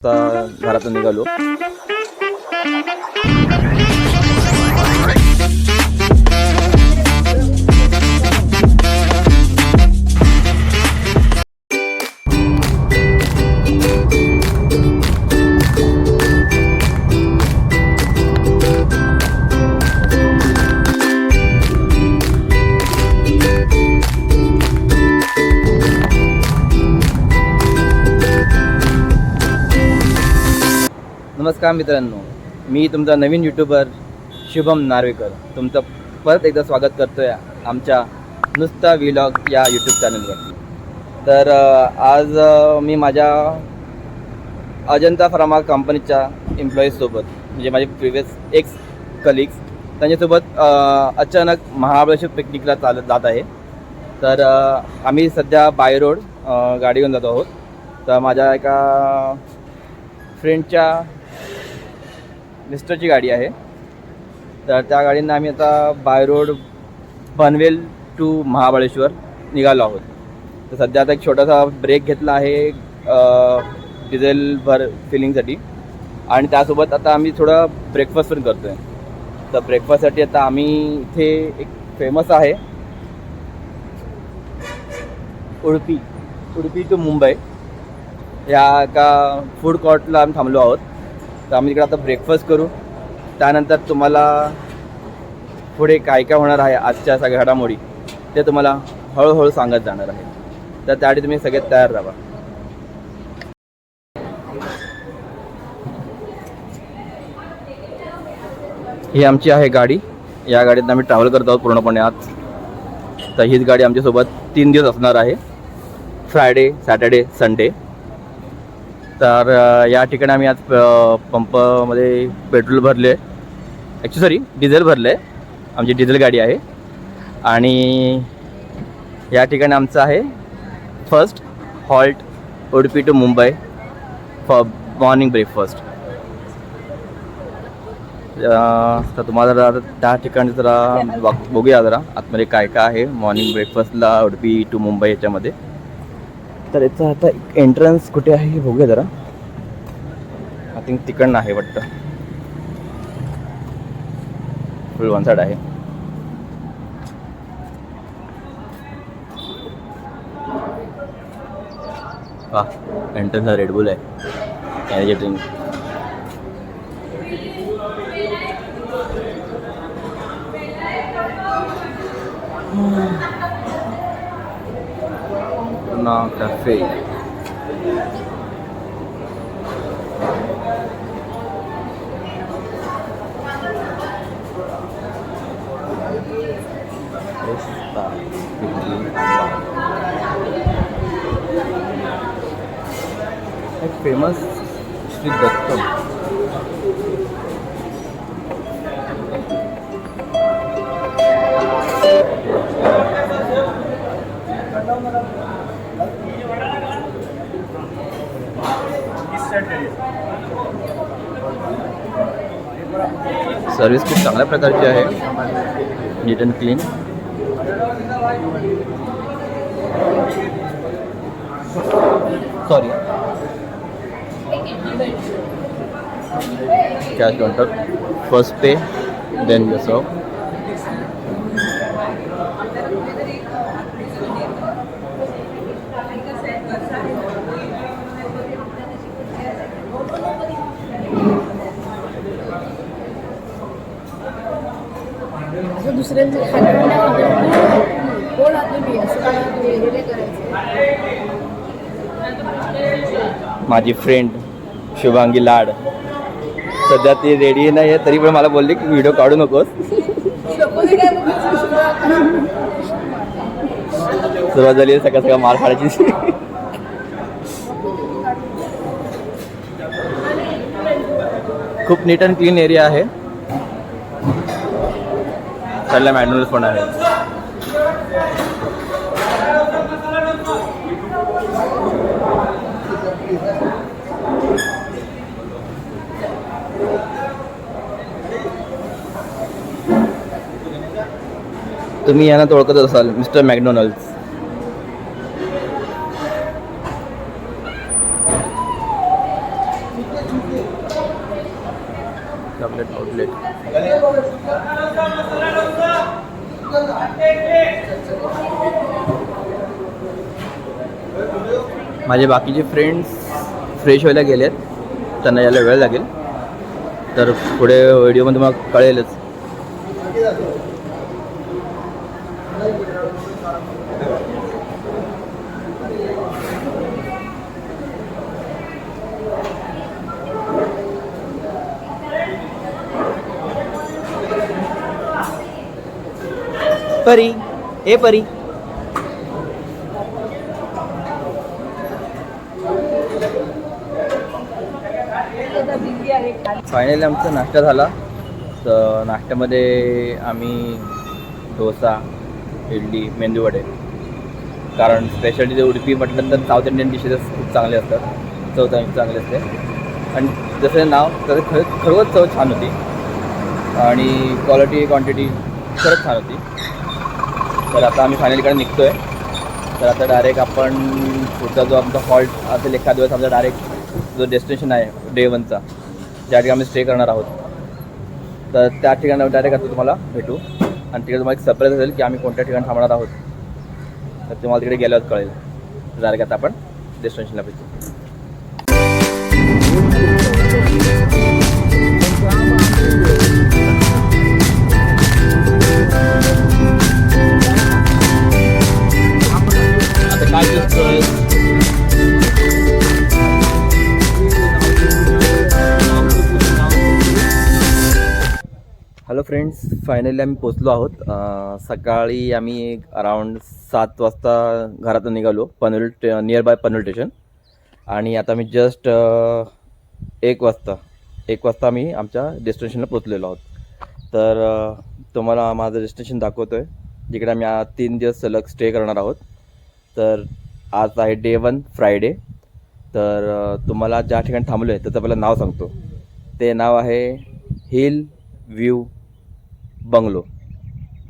आता घरातून निघालो. नमस्कार मित्रांनो, मी तुमचा नवीन यूट्यूबर शुभम नार्वेकर तुमचं परत एकदा स्वागत करतो आहे आमच्या नुसता व्लॉग या यूट्यूब चॅनलवरती. तर आज मी माझ्या अजंता फार्मा कंपनीच्या एम्प्लॉईजसोबत म्हणजे माझे प्रिव्हियस एक्स कलिग्स त्यांच्यासोबत अचानक महाबळेश्वर पिकनिकला जात आहे. तर आम्ही सध्या बाय रोड गाडी घेऊन जात आहोत. तर माझ्या एका फ्रेंडच्या मिस्टरची गाडी आहे. तर त्या गाडीनं आम्ही आता by road Panvel to Mahabaleshwar निघालो आहोत. तर सध्या आता एक छोटासा ब्रेक घेतला आहे डिझेल फिलिंगसाठी आणि त्यासोबत आता आम्ही थोडं ब्रेकफास्ट पण करतो आहे. तर ब्रेकफास्टसाठी आता आम्ही इथे एक फेमस आहे उडुपी टू मुंबई या एका फूड कोर्टला आम्ही थांबलो आहोत. तर आम्ही तिकडे आता ब्रेकफास्ट करू. त्यानंतर तुम्हाला पुढे काय काय होणार आहे आजच्या सगळ्या घडामोडी ते तुम्हाला हळूहळू सांगत जाणार आहे. तर त्यासाठी तुम्ही सगळे तयार राहा. ही आमची आहे गाडी. या गाडीत आम्ही ट्रॅव्हल करत आहोत पूर्णपणे आज. तर हीच गाडी आमच्यासोबत 3 दिवस असणार आहे, फ्रायडे, सॅटर्डे, संडे. तर या ठिकाणी आम्ही आज पंपमध्ये पेट्रोल भरले, डिझेल भरले आहे. आमची डिझेल गाडी आहे आणि या ठिकाणी आमचं आहे first halt Udupi to Mumbai for morning breakfast. तर तुम्हाला जरा त्या ठिकाणी जरा बघूया जरा आतमध्ये काय काय आहे मॉर्निंग ब्रेकफास्टला उडुपी टू मुंबई याच्यामध्ये. तर याचा आता एंट्रन्स कुठे आहे हे बघूया जरा. आय थिंक तिकडनं आहे वाटतं. फुल वन साईड आहे. हा एंट्रन्स हा रेडबुल आहे. Energy drink. कॅफे. एक फेमस श्री दत्त. सर्विस खूप चांगल्या प्रकारची आहे, neat and clean. Sorry, cash counter. First pay then serve. माझी फ्रेंड शुभांगी लाड सध्या ती रेडी नाही आहे, तरी पण मला बोलली की व्हिडिओ काढू नकोस. सुरुवात झाली आहे सकाळ मार खाण्याची. खूप नीट अँड क्लीन एरिया आहे. त्याला मॅन्युअल्स पण आहे. तुम्ही यांना तर ओळखत असाल, मिस्टर मॅकडोनल्ड्स. Chocolate outlet. माझे बाकीचे फ्रेंड्स फ्रेश व्हायला गेलेत, त्यांना यायला वेळ लागेल, तर पुढे व्हिडिओमध्ये मग कळेलच. परी ए परी. फायनली आमचा नाश्ता झाला. तर नाश्त्यामध्ये आम्ही डोसा, इडली, मेंदूवडे, कारण स्पेशालिटी जर उडपी म्हटलं तर साऊथ इंडियन डिशेस खूप चांगले असतात, चव चांगली असते. आणि जसं नाव तसं खरंच चव छान होती आणि क्वालिटी क्वांटिटी खरंच छान होती. तर आता आम्ही फायनलीकडे निघतो आहे. तर आता डायरेक्ट आपण पुढचा जो आमचा हॉल्ट असेल एखाद दिवस आमचा डायरेक्ट जो डेस्टिनेशन आहे डे 1चा, ज्या ठिकाणी आम्ही स्टे करणार आहोत, तर त्या ठिकाणी डायरेक्ट आता तुम्हाला भेटू. आणि तिकडे तुम्हाला एक सरप्राईज असेल की आम्ही कोणत्या ठिकाणी थांबणार आहोत, तर तुम्हाला तिकडे गेल्यावर कळेल. डायरेक्ट आता आपण डेस्टिनेशनला भेटू. हॅलो फ्रेंड्स, फायनली आम्ही पोचलो आहोत. सकाळी आम्ही अराऊंड 7 वाजता घरातून निघालो नियर बाय पनवेल स्टेशन. आणि आता मी जस्ट 1 वाजता आम्ही आमच्या डेस्टिनेशनला पोचलेलो आहोत. तर तुम्हाला माझं डेस्टिनेशन दाखवतो आहे, जिकडे आम्ही 3 दिवस सलग स्टे करणार आहोत. तर आज आहे डे 1 फ्रायडे. तर तुम्हाला ज्या ठिकाणी थांबलो आहे त्याचं पहिलं नाव सांगतो. ते नाव आहे हिल व्ह्यू बंगलो.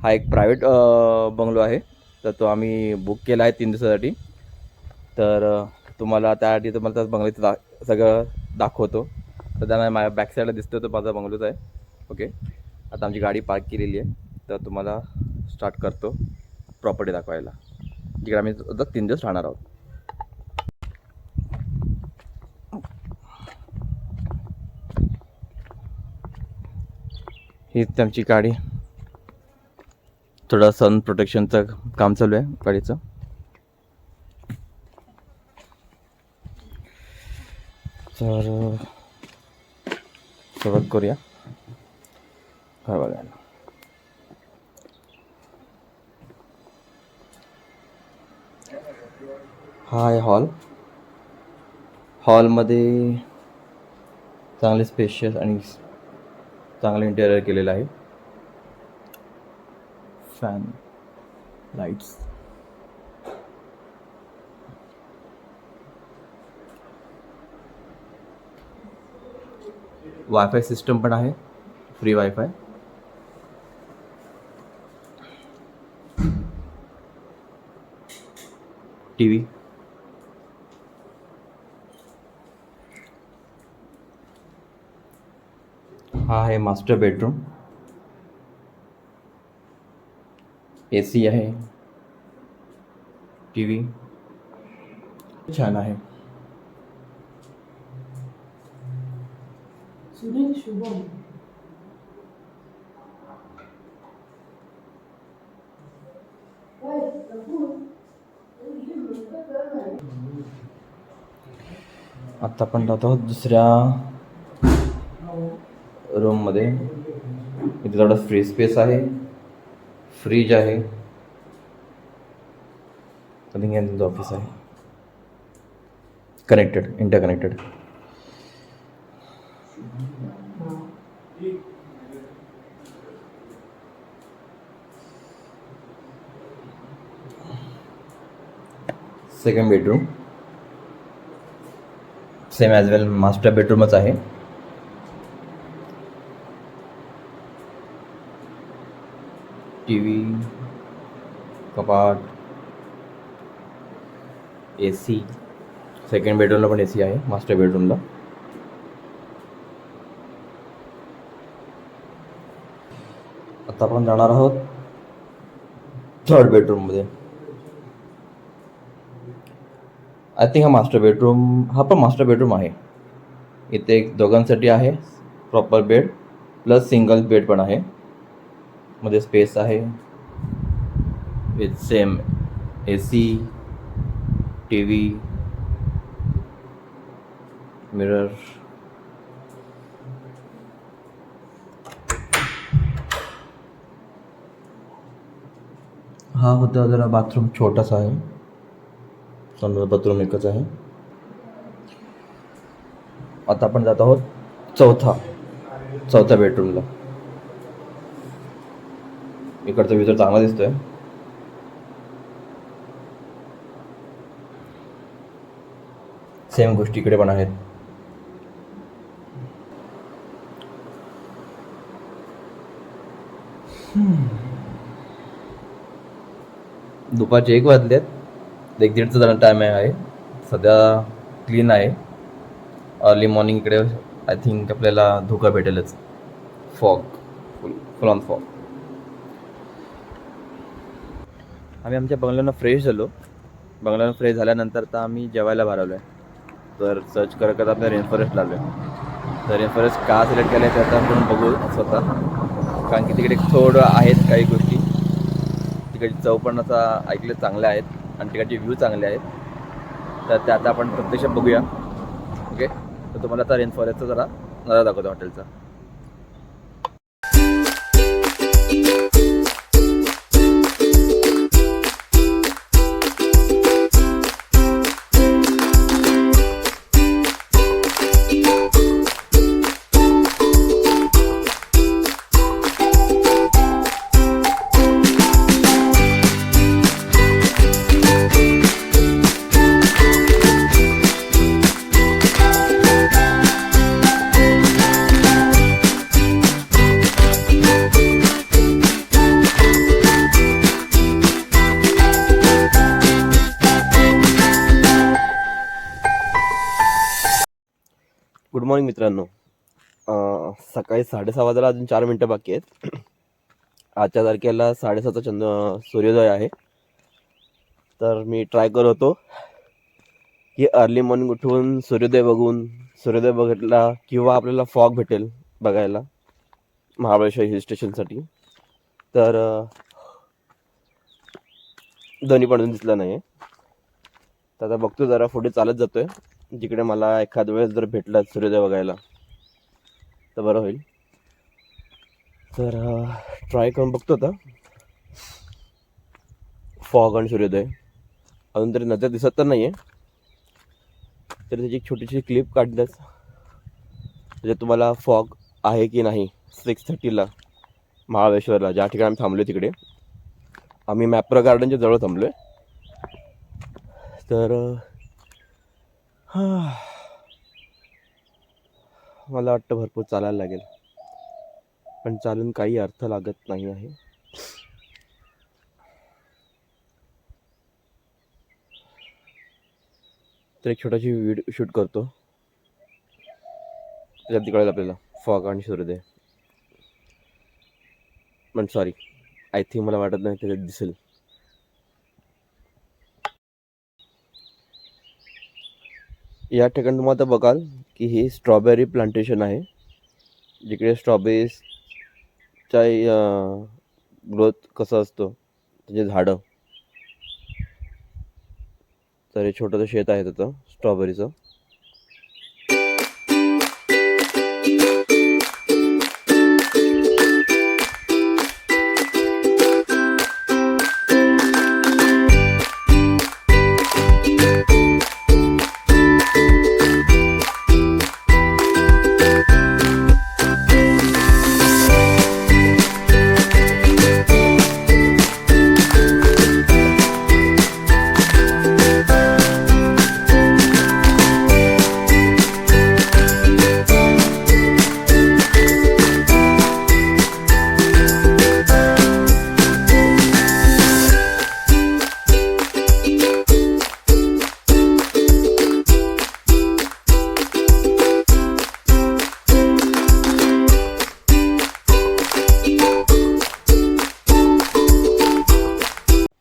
हा एक प्रायव्हेट बंगलो आहे. तर तो आम्ही बुक केला आहे 3 दिवसासाठी. तर तुम्हाला त्यासाठी तुम्हाला त्या बंगल्याचं सगळं दाखवतो. तर त्यांना माझ्या बॅक साईडला दिसतो तो माझा बंगलोच आहे. ओके, आता आमची गाडी पार्क केलेली आहे. तर तुम्हाला स्टार्ट करतो प्रॉपर्टी दाखवायला, जिकडे आम्ही 3 दिवस राहणार आहोत. हीच आमची गाडी. थोडं सन प्रोटेक्शनचं काम चालू आहे गाडीचं. तर सुरुवात करूया घर बघायला. हा आहे हॉलमध्ये चांगले स्पेशियस आणि चांगलं इंटेरियर केलेलं आहे. फॅन, लाईट्स, वायफाय सिस्टम पण आहे, फ्री वायफाय. टीव्ही, हा आहे मास्टर बेडरूम. AC आहे, टीव्ही छान आहे. आता आपण जातो आहोत दुसऱ्या रूममध्ये. इथे थोडा फ्री स्पेस आहे, फ्रीज आहे, यांचं ऑफिस आहे, interconnected. Second bedroom same as well master बेडरूमच आहे. टीव्ही, कपाट, AC. सेकंड बेडरूमला पण AC आहे, मास्टर बेडरूमला. आता आपण जाणार आहोत थर्ड बेडरूममध्ये. आय थिंक हा मास्टर बेडरूम, हा पण मास्टर बेडरूम आहे. इथे एक दोघांसाठी आहे proper bed plus single bed पण आहे. मध्ये स्पेस आहे with same AC, TV, mirror. हा होता जरा बाथरूम छोटासा आहे, संडास बाथरूम एकच आहे. आता आपण जात आहोत चौथ्या बेडरूमला. इकडचा व्ह्यू तर चांगला दिसतोय. सेम गोष्टी इकडे पण आहेत. दुपारचे 1 वाजलेत. 1-1:30चा जरा टाईम आहे. सध्या क्लीन आहे. अर्ली मॉर्निंग इकडे आय थिंक आपल्याला धोका भेटेलच. Fog, full on fog. आम्ही आमच्या बंगल्यानं फ्रेश झालो. बंगल्यानं फ्रेश झाल्यानंतर तर आम्ही जेवायला भरवलो आहे. तर सर्च करत आपल्या रेन फॉरेस्ट लागलो आहे. तर रेन फॉरेस्ट का सिलेक्ट केलं आहे ते आता आपण बघू स्वतः. कारण की तिकडे थोडं आहेत काही गोष्टी. तिकडची चव पण असा ऐकले चांगले आहेत आणि तिकडचे व्ह्यू चांगले आहेत. तर ते आता आपण प्रत्यक्ष बघूया. ओके, तर तुम्हाला आता रेन फॉरेस्टचा जरा नजारा दाखवतो हॉटेलचा. गुड मॉर्निंग मित्रांनो. सकाळी 6:30 वाजायला अजून 4 मिनटं बाकी आहेत. आजच्या तारखेला 7:30चा सूर्योदय आहे. तर मी ट्राय करत होतो की अर्ली मॉर्निंग उठून सूर्योदय बघितला किंवा आपल्याला फॉग भेटेल बघायला महाबळेश्वर हिल स्टेशनसाठी. तर दोन्ही पण दिसलं नाही. तर आता बघतो, जरा पुढे चालत जातोय. जिकडे मला एखाद वेळेस जर भेटला सूर्योदय बघायला तर बरं होईल. तर ट्राय करून बघतो आता. फॉग आणि सूर्योदय अजून तरी नजर दिसत तर नाही आहे. तरी त्याची एक छोटीशी क्लिप काढल्यास म्हणजे तुम्हाला फॉग आहे की नाही. 6:30ला महाबळेश्वरला ज्या ठिकाणी आम्ही थांबलो तिकडे, आम्ही मॅप्रो गार्डनच्या जवळ थांबलो आहे. तर मला वाटतं भरपूर चालायला लागेल, पण चालून काही अर्थ लागत नाही आहे. तर एक छोटाशी व्हिडिओ शूट करतो. त्याच्यात कळेल आपल्याला फॉग आणि सूर्योदय. पण सॉरी, आय थिंक मला वाटत नाही त्याच्यात दिसेल. या ठिकाणी तुम्हाला बघाल की ही स्ट्रॉबेरी प्लांटेशन आहे, जिकडे स्ट्रॉबेरीचा ग्रोथ कसं असतो त्याचे झाडं. तर हे छोटंसं शेत आहे त्याचं स्ट्रॉबेरीचं.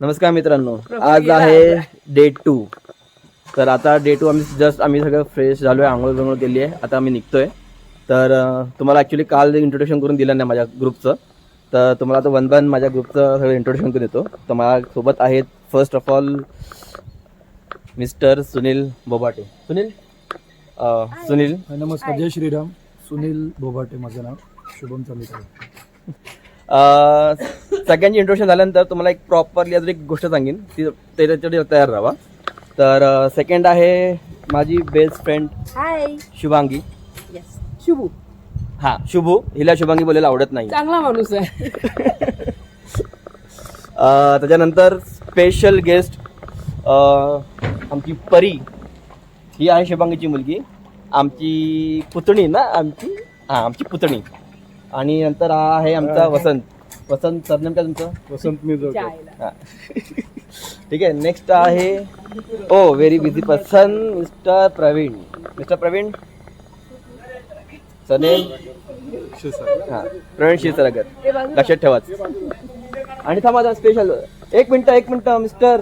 नमस्कार मित्रांनो, आज आहे डे 2. तर आता डे 2 आम्ही सगळं फ्रेश झालो आहे, आंघोळ बिंघोळ केली आहे, आता आम्ही निघतोय. तर तुम्हाला ॲक्च्युली काल इंट्रोडक्शन करून दिलं नाही माझ्या ग्रुपचं, तर तुम्हाला आता वन बाय माझ्या ग्रुपचं सगळं इंट्रोडक्शन करून देतो. तर माझ्यासोबत आहेत first of all mister Sunil Bobate. Sunil नमस्कार, जय श्रीराम. सुनील बोभाटे माझं नाव, शुभम चालू. सगळ्यांची इंट्रोडक्शन झाल्यानंतर तुम्हाला एक प्रॉपरली अजून एक गोष्ट सांगेन, ती त्याच्यासाठी तयार राहा. तर सेकंड आहे माझी बेस्ट फ्रेंड शुभांगी. शुभू. हां, शुभू. हिला शुभांगी बोलायला आवडत नाही, चांगला माणूस आहे. त्याच्यानंतर स्पेशल गेस्ट आमची परी. ही आहे शुभांगीची मुलगी, आमची पुतणी ना, आमची पुतणी. आणि नंतर हा आहे आमचा वसंत. सरनेम काय तुमचं? वसंत मित्र. हां, ठीक आहे. नेक्स्ट आहे very busy person mister Praveen. Surname हां, प्रवीण क्षीरसागर. लक्षात ठेवाच. आणि थांबा स्पेशल एक मिनिट मिस्टर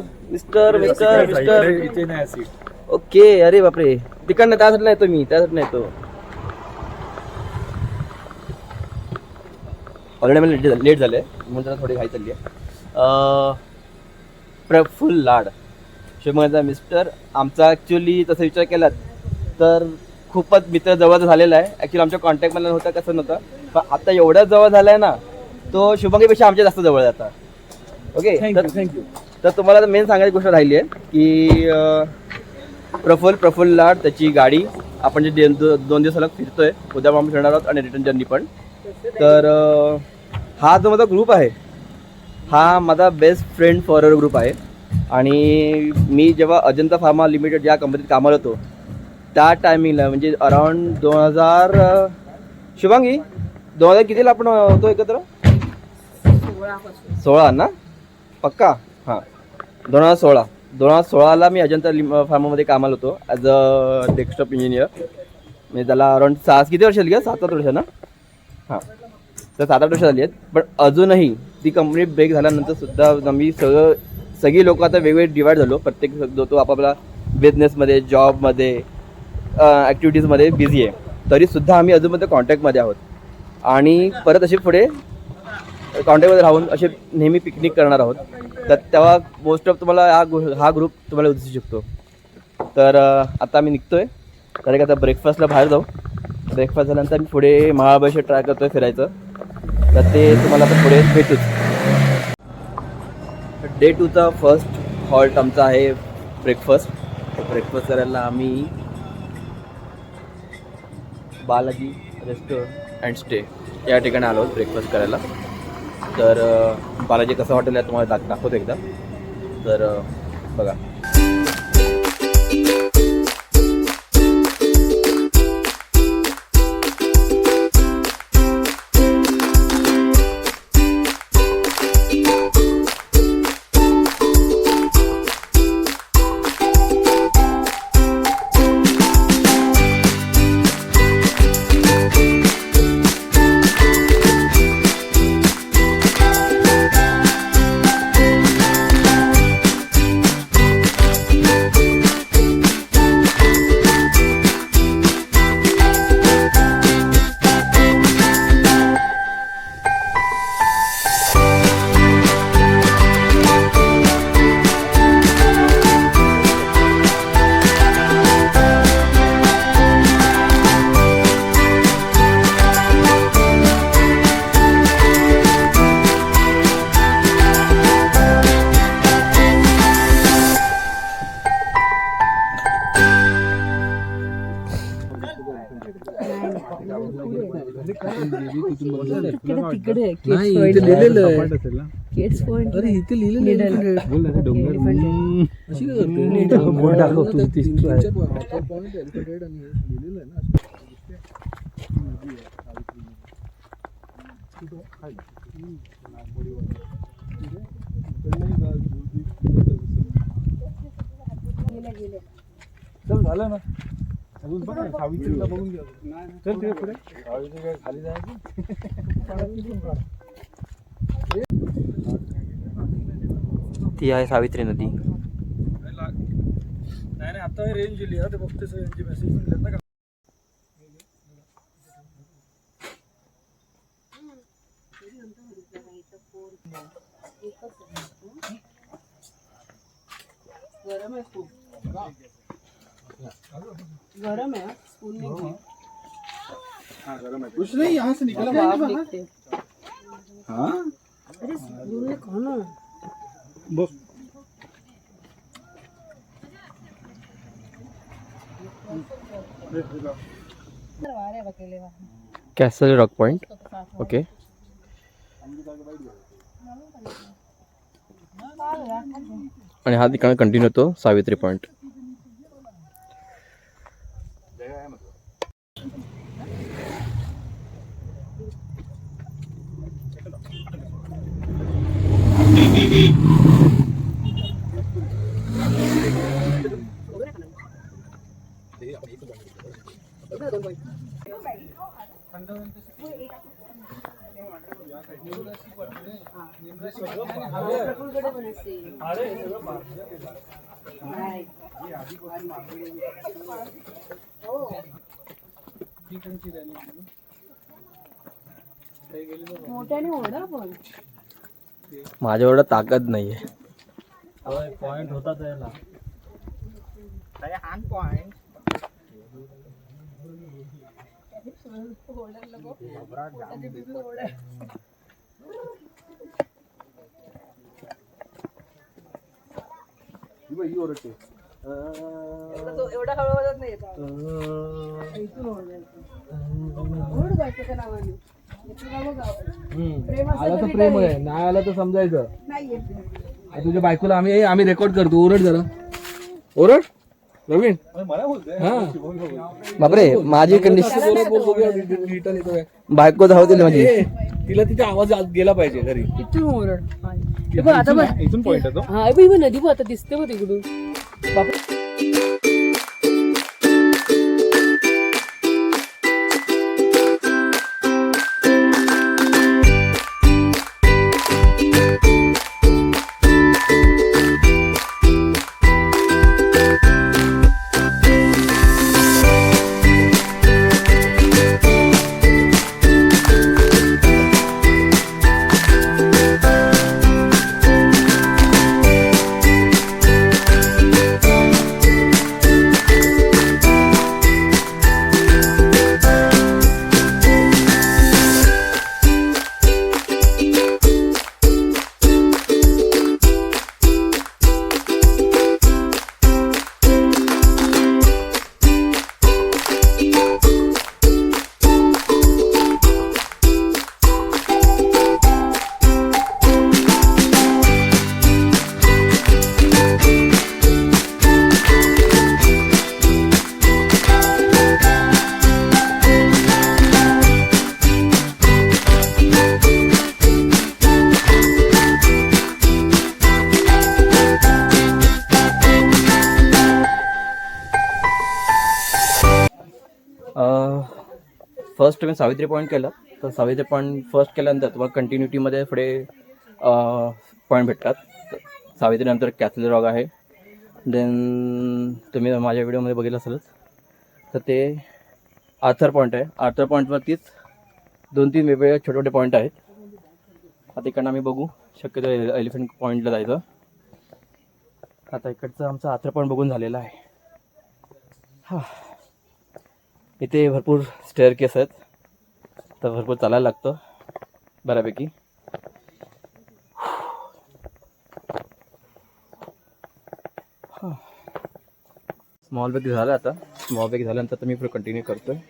इथे नाही असेल. ओके. अरे बापरे, तिकडनं त्यासाठी नाही येतो मी, त्यासाठी नाही येतो. ऑलरेडी मला लेट झालं आहे म्हणून त्याला थोडी घाई चालली आहे. प्रफुल्ल लाड शिवमचा मिस्टर. आमचा ॲक्च्युली तसं विचार केलात तर खूपच मित्र जवळचा झालेला आहे. ॲक्च्युली आमच्या कॉन्टॅक्टमध्ये नव्हता, कसं नव्हतं, पण आता एवढा जवळ झाला आहे ना, तो शुभांगीपेक्षा आमच्या जास्त जवळ जातात. Okay, thank you. तर तुम्हाला मेन सांगायची गोष्ट राहिली आहे की प्रफुल्ल लाड, त्याची गाडी आपण जे 2 दिवस सलग फिरतोय, उद्या आम्ही फिरणार आहोत आणि रिटर्न जर्नी पण. तर हा जो माझा ग्रुप आहे, हा माझा बेस्ट फ्रेंड फॉरएव्हर ग्रुप आहे. आणि मी जेव्हा अजंता फार्मा लिमिटेड या कंपनीत कामाला होतो, त्या टायमिंगला म्हणजे अराउंड 2000 शुभांगी 2000 कितीला आपण होतो एकत्र? 16 ना, पक्का? हां, 2016ला मी अजंता फार्मामध्ये कामाला होतो ॲज अ डेस्कटॉप इंजिनियर. म्हणजे त्याला अराउंड 6 किती वर्ष झाली का? 7-8 वर्ष ना. हां, तर 7-8 वर्ष झाली आहेत. पण अजूनही ती कंपनी ब्रेक झाल्यानंतर सुद्धा आम्ही सगळी लोक आता वेगवेगळे डिवाईड झालो. प्रत्येक जो तो आपापला बिझनेसमध्ये, जॉबमध्ये, ॲक्टिव्हिटीजमध्ये बिझी आहे. तरीसुद्धा आम्ही अजूनमध्ये कॉन्टॅक्टमध्ये आहोत आणि परत असे पुढे कॉन्टॅक्टमध्ये राहून असे नेहमी पिकनिक करणार आहोत. तर तेव्हा मोस्ट ऑफ तुम्हाला हा ग्रुप तुम्हाला दिसू शकतो. तर आता आम्ही निघतोय, तर आता ब्रेकफास्टला बाहेर जाऊ. ब्रेकफास्ट झाल्यानंतर मी पुढे महाबळेश्वर ट्राय करतोय फिरायचं, तर ते तुम्हाला आता पुढे भेटूच. डे 2चा फर्स्ट हॉल्ट आमचा आहे ब्रेकफास्ट करायला आम्ही बालाजी रेस्टॉरंट अँड स्टे या ठिकाणी आलो आहोत ब्रेकफास्ट करायला. तर बालाजी कसं हॉटेल आहे तुम्हाला दाखवतो एकदा. तर बघा, तिकडे किड्स पॉइंट. अरे इथे लिहिलेलं झालं ना. अजून बघ ना, सावित्रीला बघून घ्या. चल ते पुढे खाली जायचं. ती आहे सावित्री नदी. नाही आता रेंज दिली ते बघतेच रेंजचे मेसेज दिलेत ना. गरम आहे खूप. गरम है स्कूल में हाँ गरम है. कुछ नहीं यहाँ से निकला निकते. हाँ अरे स्कूल में कौन है? बस कॅसल रॉक पॉइंट. ओके. आणि हा ठिकाण कंटिन्यू होतो सावित्री पॉइंट. मोठ्याने ओढा पण माझ्या एवढं ताकद नाहीये. पॉइंट होता त्याला पॉइंट एवढा हळूहळू नाही येत. इथून ओढ जायचं त्या नावाने. आला तर प्रेम आहे, नाही आला तर समजायचं. नाही येत. तुझ्या बायकोला आम्ही रेकॉर्ड करतो. ओरड जरा ओरड प्रवीण. बापरे माझी कंडिशन बायको धावतील माझी. तिला तिथे आवाज गेला पाहिजे घरी. इथून ओरड. हे बघ आता बघ. इथून पॉइंट येतो. हा हे बघ नदी बघ आता दिसते बघ तिकडून. बापरे. फर्स्ट तुम्ही सावित्री पॉईंट केलं तर सावित्री पॉईंट फर्स्ट केल्यानंतर तुम्हाला कंटिन्युटीमध्ये पुढे पॉईंट भेटतात. सावित्रीनंतर कॅसल रॉक आहे. देन तुम्ही माझ्या व्हिडिओमध्ये बघितलं असेलच तर ते आर्थर पॉईंट आहे. आर्थर पॉईंटवरतीच 2-3 वेगवेगळे छोटे छोटे पॉईंट आहेत. आता इकडनं आम्ही बघू शक्यतो एलिफंट पॉईंटला जायचं. आता इकडचं आमचं आर्थर पॉईंट बघून झालेलं आहे. हां इथे भरपूर स्टेअर केस आहेत तर भरपूर चालायला लागतं बऱ्यापैकी. हां स्मॉल बॅग झालं. आता स्मॉल बॅग झाल्यानंतर मी पुढे कंटिन्यू करतो आहे.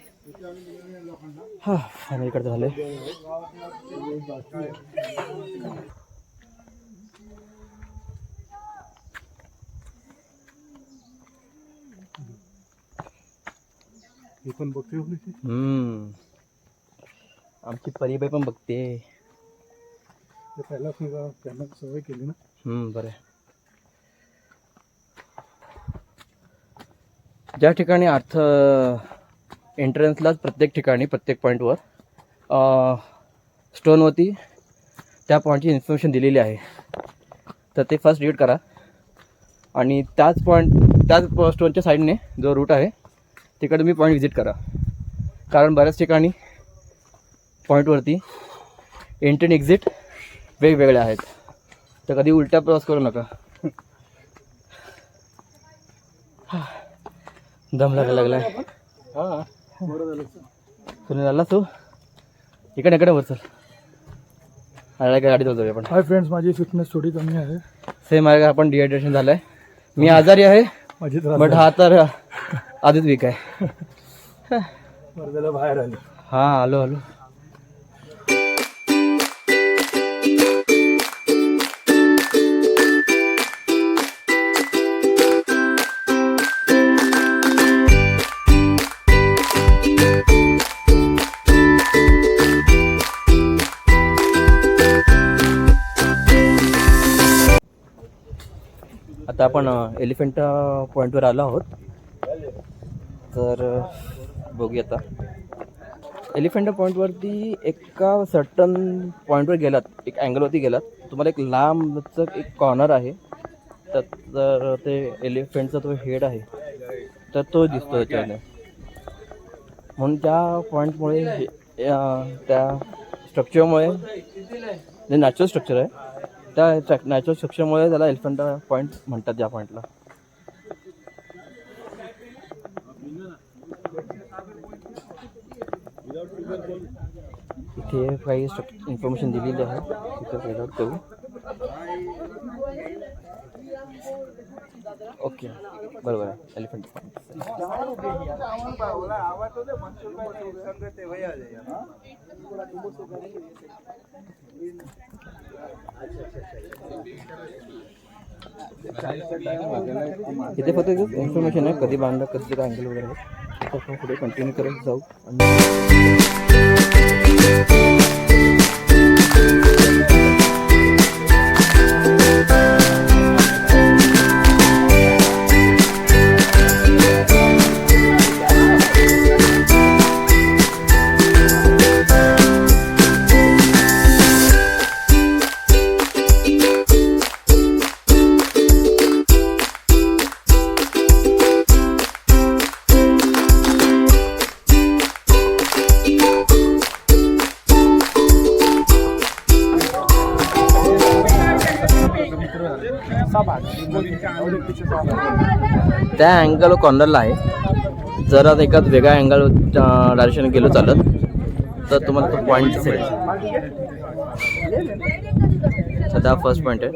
हां फायनल इकडचं झालं. पण बघते आमची परीबाई पण बघते. पहिला त्यांना सवय केली ना. बरं. ज्या ठिकाणी अर्थ एंट्रन्सलाच प्रत्येक ठिकाणी प्रत्येक पॉईंटवर स्टोनवरती त्या पॉईंटची इन्फॉर्मेशन दिलेली आहे. तर ते फर्स्ट डिलीट करा आणि त्याच स्टोनच्या साईडने जो रूट आहे तिकडे तुम्ही पॉईंट व्हिजिट करा. कारण बऱ्याच ठिकाणी पॉईंटवरती एंट्री आणि एक्झिट वेगवेगळे आहेत, तर कधी उलटा प्रवास करू नका. दम लागायला लागलाय. हां बरं झालं. तुम्ही झाला तू इकडे वर चल. आला काय गाडी जाऊया आपण. हाय फ्रेंड्स, माझी फिटनेस थोडी कमी आहे. सेम आहे का, आपण डिहायड्रेशन झालं आहे. मी आजारी आहे माझी त्रास बट हा तर आधीच वीक आहे. बरं झालं बाहेर आलो. हां आलो. आता आपण एलिफंट पॉईंटवर आलो आहोत. तर बघूया आता. एलिफंट पॉईंटवरती एका सर्टन पॉईंटवर गेलात, एक अँगलवरती गेलात, तुम्हाला एक लांबचं एक कॉर्नर आहे. तर ते एलिफंटचा तो हेड आहे तर तो दिसतो त्याच्याने. म्हणून त्या पॉईंटमुळे त्या स्ट्रक्चरमुळे जे नॅचरल स्ट्रक्चर आहे त्या नॅचरल स्ट्रक्चरमुळे त्याला एलिफंट पॉईंट म्हणतात त्या पॉईंटला. इथे काही इन्फॉर्मेशन दिलेली आहे, तिथे फाइंड आउट करू. ओके बरोबर आहे, एलिफंट पॉईंट. इथे फक्त इन्फॉर्मेशन आहे, कधी बांधलं, कधी काय अँगल वगैरे आहे. तर पुढे कंटिन्यू करत जाऊ. त्या अँगल कॉर्नरला आहे. जर आता एखाद वेगळ्या अँगल डायरेक्शन गेलो चालत तर तुम्हाला तो पॉईंट दिसेल. सध्या फर्स्ट पॉईंट आहे.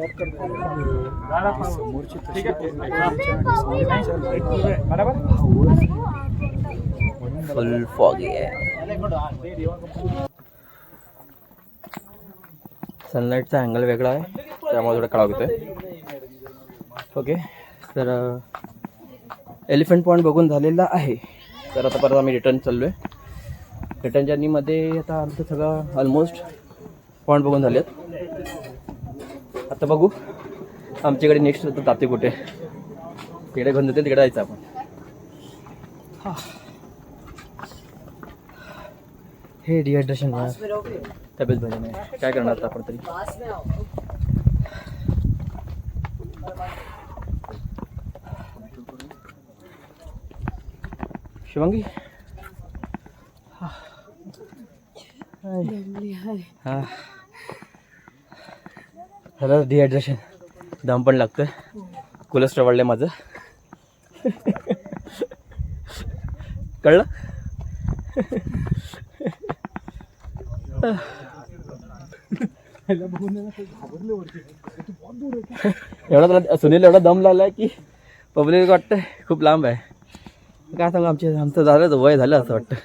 फुल फॉगी आहे. सनलाईटचा अँगल वेगळा आहे त्यामुळे थोडा काळा होतोय. ओके, तर एलिफंट पॉईंट बघून झालेला आहे. तर आता परत आम्ही रिटर्न चाललो आहे. रिटर्न जर्नीमध्ये आता आमचं सगळं ऑलमोस्ट पॉईंट बघून झाले आहेत. आता बघू आमच्याकडे नेक्स्ट जाते कुठे. तिकडे घेऊन जाते, तिकडे जायचं आपण. हे डिहायड्रेशन तब्येत बरी नाही, काय करणार आता आपण तरी. शिवांगी हां खरंच डिहायड्रेशन, दम पण लागतोय, कोलेस्ट्रॉल वाढलंय माझं. कळलं. एवढा सुनील एवढा दम लागलाय की पब्लिक वाटतंय खूप लांब आहे. काय सांगू, आमचं झालं वय झालं असं वाटतं.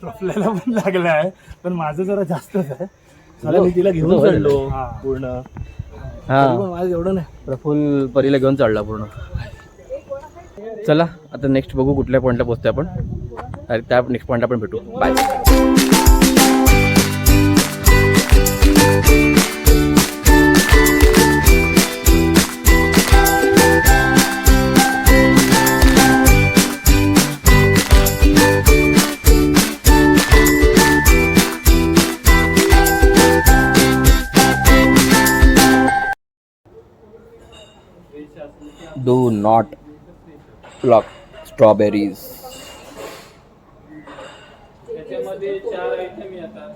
आपल्याला पण लागलं आहे, पण माझं जरा जास्तच आहे. मी तिला घेऊन चढलो पूर्ण. हां माझं एवढं नाही, फुल परीला घेऊन चढला पूर्ण. चला आता नेक्स्ट बघू कुठल्या पॉईंटला पोहोचतोय आपण. अरे त्या नेक्स्ट पॉईंटला आपण भेटू. Bye. Do not pluck strawberries. त्याच्यामध्ये 4 आयटम येतात.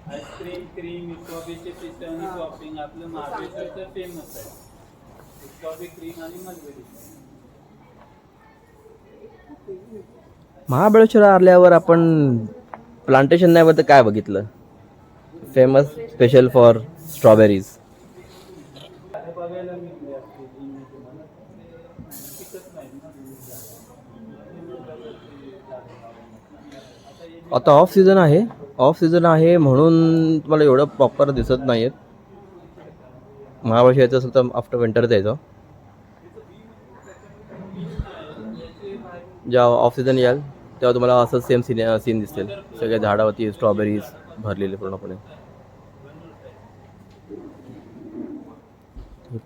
आईस्क्रीम, क्रीम, स्ट्रॉबेरीचे पिस्ते आणि टॉपिंग. आपलं महाबळेश्वरचं फेमस आहे स्ट्रॉबेरी क्रीम आणि मलबेरी. महाबळेश्वर आल्यावर आपण प्लांटेशन नाही बघत काय बघितलं? Famous special for strawberries. बघायला मिळते असते तुम्हाला पिकत नाही ना. आता ऑफ सीझन आहे. ऑफ सीझन आहे म्हणून तुम्हाला एवढं प्रॉपर दिसत नाही आहेत. महाबळेश्वर यायचं असेल तर आफ्टर विंटरच यायचं. जेव्हा ऑफ सीझन याल तेव्हा तुम्हाला असं सेम सीन दिसतील. सगळ्या झाडावरती स्ट्रॉबेरीज भरलेले पूर्णपणे. हे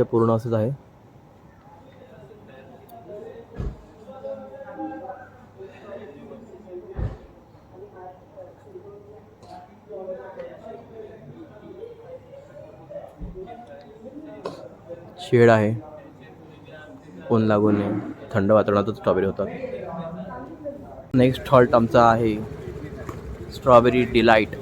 पूर्ण असंच आहे. शेड आहे. ऊन लागू नये. थंड वातावरणातच स्ट्रॉबेरी होतात. नेक्स्ट हॉल्ट आमचा आहे strawberry delight.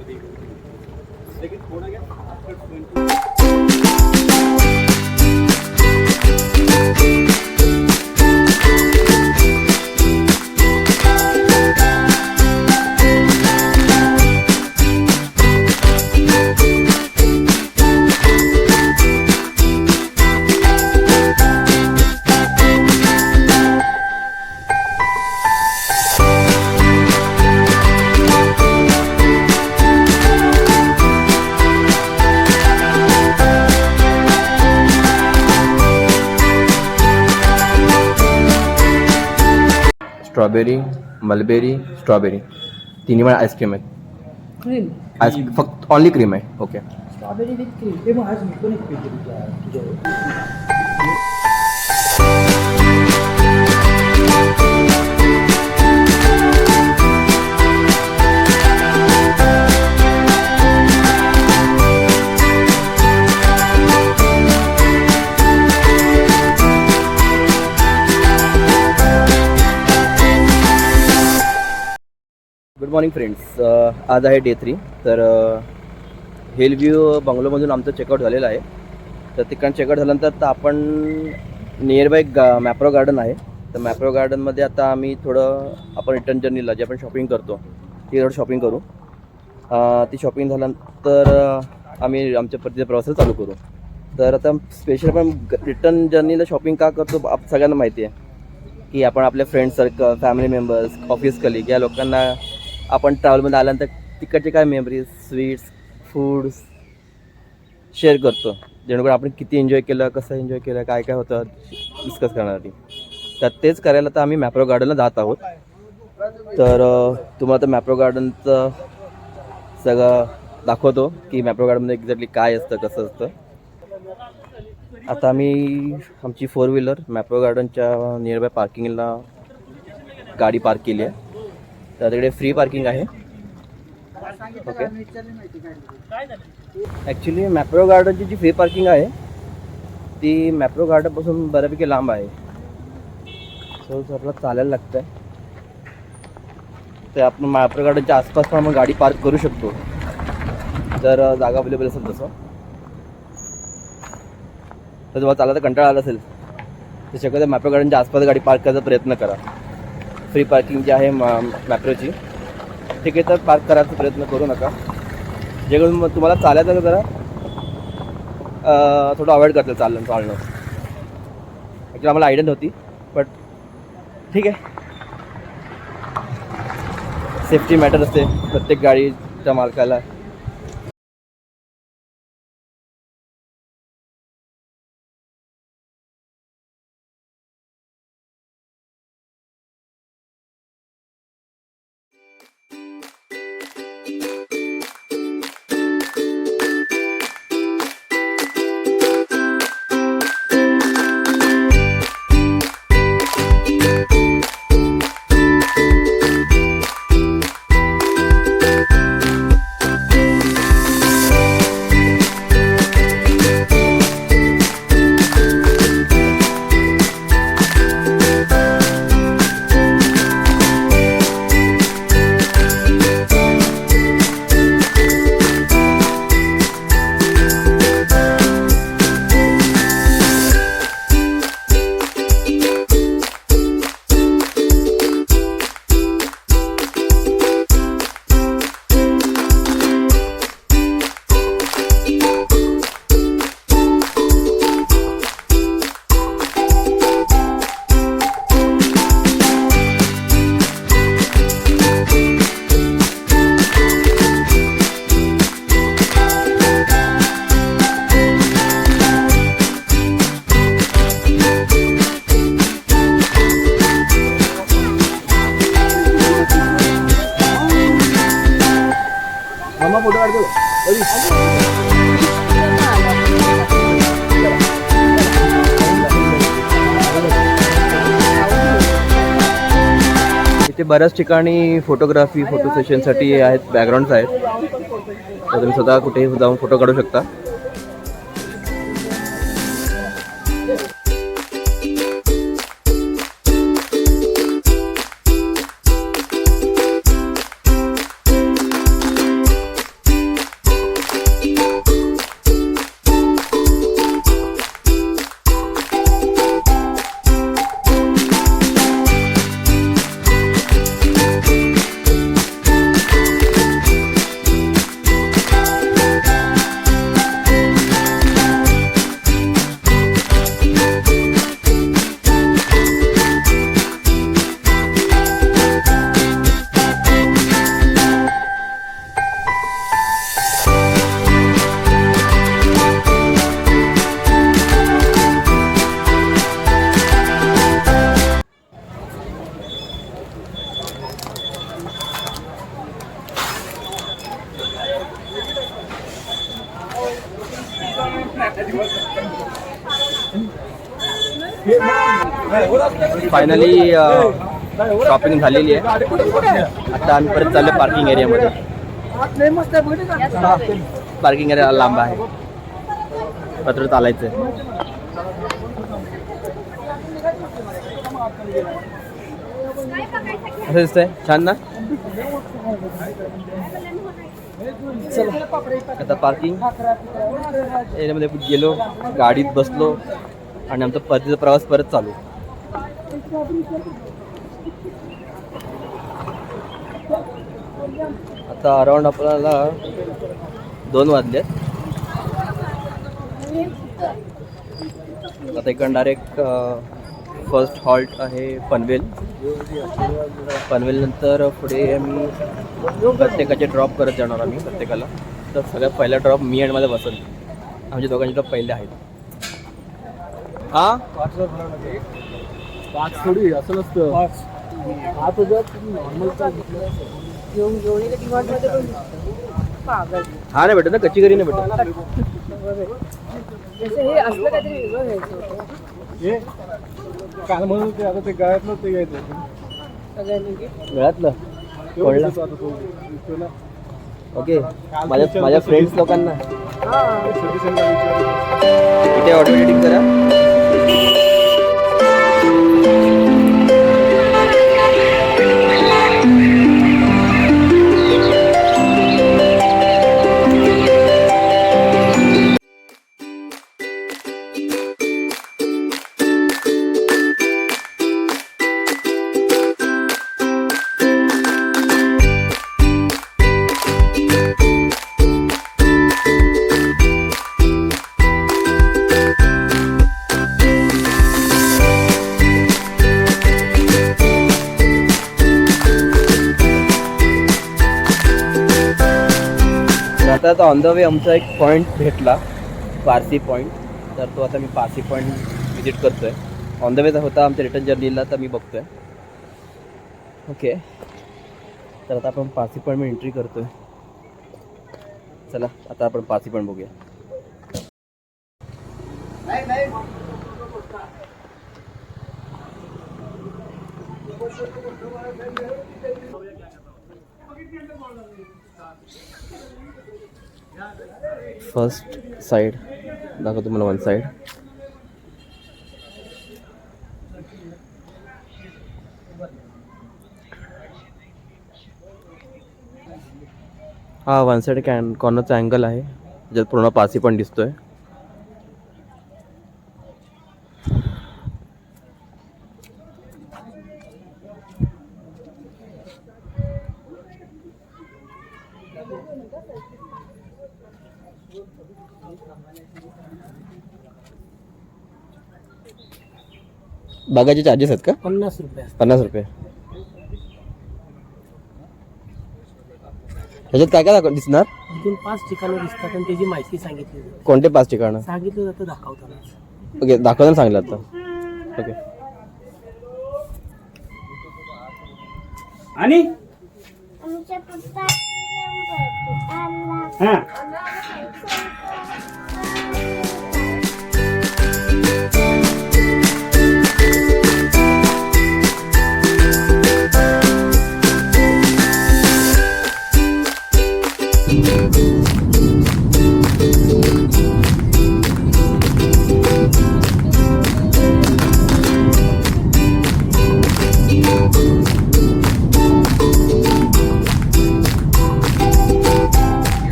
Strawberry, mulberry, strawberry तिन्ही पण आईस्क्रीम आहेत. क्रीम फक्त ऑनली क्रीम आहे. ओके. Strawberry with cream. ते मग आज मी पण एक पेटी तुझ्या गुड मॉर्निंग फ्रेंड्स. आज आहे डे 3. तर हिल व्ह्यू बंगलोमधून आमचं चेकआउट झालेलं आहे. तर तिकडनं चेकआउट झाल्यानंतर तर आपण नियर बाय मॅप्रो गार्डन आहे. तर मॅप्रो गार्डनमध्ये आता आम्ही आपण रिटर्न जर्नीला जे आपण शॉपिंग करतो ती थोडं शॉपिंग करू. ती शॉपिंग झाल्यानंतर आम्ही आमच्या परतीचा प्रवास चालू करू. तर आता स्पेशल आपण रिटर्न जर्नीला शॉपिंग का करतो सगळ्यांना माहिती आहे की आपण आपल्या friend circle, family members, office colleague या लोकांना आपण ट्रॅव्हलमध्ये आल्यानंतर तिकडचे काय मेमरीज, स्वीट्स, फूड्स शेअर करतो. जेणेकरून आपण किती एन्जॉय केलं, कसं एन्जॉय केलं, काय काय होतं डिस्कस करण्यासाठी. तर तेच करायला तर आम्ही मॅप्रो गार्डनला जात आहोत. तर तुम्हाला तर मॅप्रो गार्डनचं सगळं दाखवतो की मॅप्रो गार्डनमध्ये एक्झॅक्टली काय असतं, कसं असतं. आता आम्ही आमची 4 व्हीलर मॅप्रो गार्डनच्या नियर बाय पार्किंगला गाडी पार्क केली आहे. तर तिकडे फ्री पार्किंग आहे. ओके. ॲक्च्युली मॅप्रो गार्डनची जी फ्री पार्किंग आहे ती मॅप्रो गार्डनपासून बऱ्यापैकी लांब आहे. सो आपल्याला चालायला लागतं आहे. तर आपण मॅप्रो गार्डनच्या आसपास पण आपण गाडी पार्क करू शकतो जर जागा अवेलेबल असेल तसं. तर तुम्हाला चालायचा कंटाळा आला असेल तर शक्यतो मॅप्रो गार्डनच्या आसपास गाडी पार्क करायचा प्रयत्न करा. फ्री पार्किंग जी आहे मॅप्रोची ठीक आहे तर पार्क करायचा प्रयत्न करू नका. जेणेकरून मग तुम्हाला चालायचं जरा थोडं अवॉइड करतं चालणं. ॲक्च्युली आम्हाला आयडिया नव्हती बट ठीक आहे. सेफ्टी मॅटर असते प्रत्येक गाडीच्या मालकाला. इथे बऱ्याच ठिकाणी फोटोग्राफी फोटो सेशनसाठी आहेत, बॅकग्राऊंड्स आहेत, तर तुम्ही स्वतः कुठेही जाऊन फोटो काढू शकता. फायनली शॉपिंग झालेली आहे. आता आम्ही परत चाललो पार्किंग एरियामध्ये. पार्किंग एरिया लांब आहे, पत्र चालायचं आहे. असं दिसतंय छान ना. आता पार्किंग एरियामध्ये गेलो, गाडीत बसलो आणि आमचा परतीचा प्रवास परत चालू. आता अराउंड आपल्याला 2 वाजले. आता इकडून डायरेक्ट फर्स्ट हॉल्ट आहे पनवेल. पनवेल नंतर पुढे आम्ही प्रत्येकाचे ड्रॉप करत जाणार आम्ही प्रत्येकाला. तर सगळ्यात पहिला ड्रॉप मी आणि माझा वसंत, आमच्या दोघांचे ड्रॉप पहिले आहेत. हां 5 थोडी असं नसतं. 5,000 नॉर्मल हा नाही भेटत ना, कच्ची घरी नाही भेटत. हे काल म्हणून ते आता ते गळ्यातलं ते घ्यायचं गळ्यातलं कोणला ओके. माझ्या फ्रेंड्स लोकांना इथे ऑटो एडिटिंग करा. आता ऑन द वे आमचा एक पॉईंट भेटला, पारसी पॉईंट. तर तो आता मी पारसी पॉईंट विजिट करतो आहे. ऑन द वे होता आमच्या रिटर्न जर्नीला, तर मी बघतो आहे. ओके, तर आता आपण पारसी पॉईंट एंट्री करतो आहे. चला आता आपण पारसी पॉईंट बघूया. फर्स्ट साइड दाखवतो मला, 1 साइड. हा 1 साइड कॉर्नरचा अँगल आहे, ज्यात पूर्ण पारसी पण दिसतोय. बागाचे चार्जेस आहेत का? 50 रुपये. 50 रुपये. ह्याच्यात काय काय दिसणार? इथून 5 ठिकाणं दिसतात आणि त्याची माहिती सांगितली जाते. कोणते 5 ठिकाणं सांगितलं जातं दाखवताना. ओके, दाखवताना सांगितलं आता. ओके. आणि हां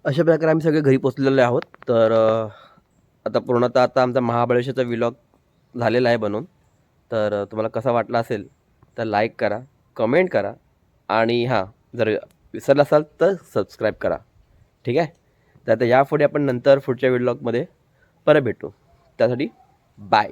अशा प्रकारे आम्ही सगळे घरी पोचलेले आहोत. तर आता पूर्णतः आता आमचा महाबळेश्वरचा व्लॉग झालेला आहे बनवून. तर तुम्हाला कसा वाटला असेल तर लाईक करा, कमेंट करा आणि हां, जर विसरला असाल तर सबस्क्राईब करा. ठीक आहे. तर आता यापुढे आपण नंतर पुढच्या व्लॉगमध्ये परत भेटू. त्यासाठी बाय.